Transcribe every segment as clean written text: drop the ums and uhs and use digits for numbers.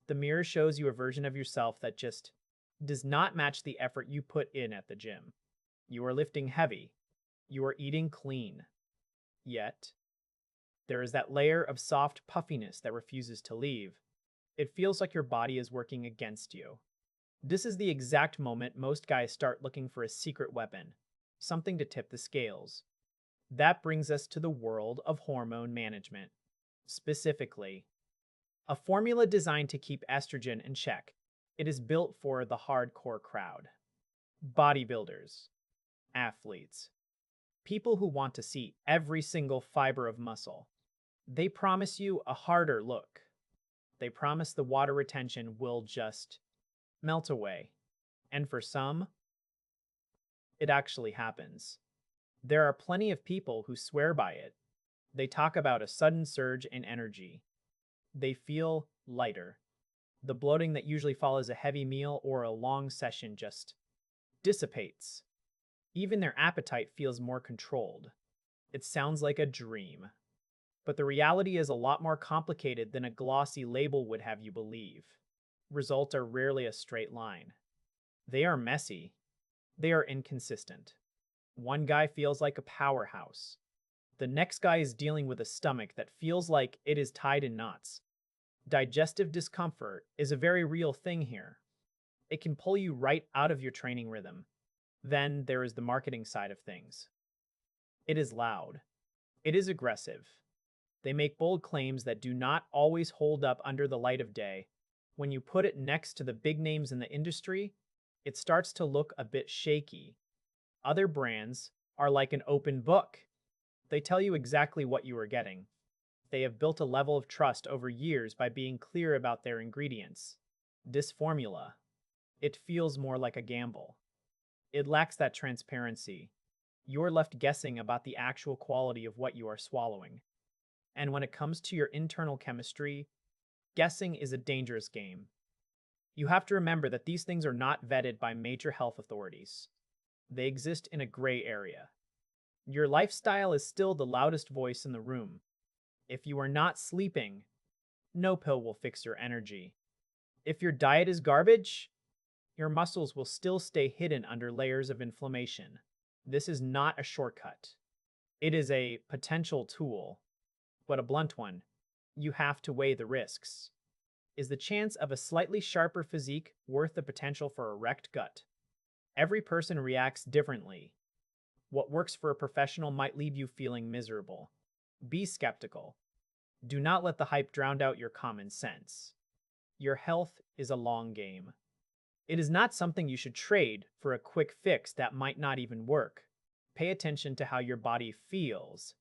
The mirror shows you a version of yourself that just does not match the effort you put in at the gym. You are lifting heavy. You are eating clean. Yet, there is that layer of soft puffiness that refuses to leave. It feels like your body is working against you. This is the exact moment most guys start looking for a secret weapon, something to tip the scales. That brings us to the world of hormone management. Specifically, a formula designed to keep estrogen in check. It is built for the hardcore crowd. Bodybuilders, athletes, people who want to see every single fiber of muscle. They promise you a harder look. They promise the water retention will just melt away. And for some, it actually happens. There are plenty of people who swear by it. They talk about a sudden surge in energy. They feel lighter. The bloating that usually follows a heavy meal or a long session just dissipates. Even their appetite feels more controlled. It sounds like a dream. But the reality is a lot more complicated than a glossy label would have you believe. Results are rarely a straight line. They are messy. They are inconsistent. One guy feels like a powerhouse. The next guy is dealing with a stomach that feels like it is tied in knots. Digestive discomfort is a very real thing here. It can pull you right out of your training rhythm. Then there is the marketing side of things. It is loud. It is aggressive. They make bold claims that do not always hold up under the light of day. When you put it next to the big names in the industry, it starts to look a bit shaky. Other brands are like an open book. They tell you exactly what you are getting. They have built a level of trust over years by being clear about their ingredients. This formula, it feels more like a gamble. It lacks that transparency. You're left guessing about the actual quality of what you are swallowing. And when it comes to your internal chemistry, guessing is a dangerous game. You have to remember that these things are not vetted by major health authorities. They exist in a gray area. Your lifestyle is still the loudest voice in the room. If you are not sleeping, no pill will fix your energy. If your diet is garbage, your muscles will still stay hidden under layers of inflammation. This is not a shortcut. It is a potential tool, but a blunt one. You have to weigh the risks. Is the chance of a slightly sharper physique worth the potential for a wrecked gut? Every person reacts differently. What works for a professional might leave you feeling miserable. Be skeptical. Do not let the hype drown out your common sense. Your health is a long game. It is not something you should trade for a quick fix that might not even work. Pay attention to how your body feels,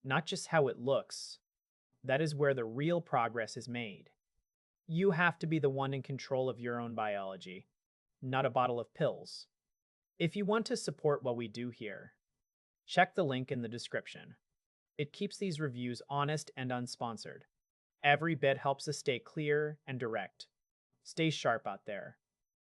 not just how it looks. That is where the real progress is made. You have to be the one in control of your own biology, not a bottle of pills. If you want to support what we do here, check the link in the description. It keeps these reviews honest and unsponsored. Every bit helps us stay clear and direct. Stay sharp out there.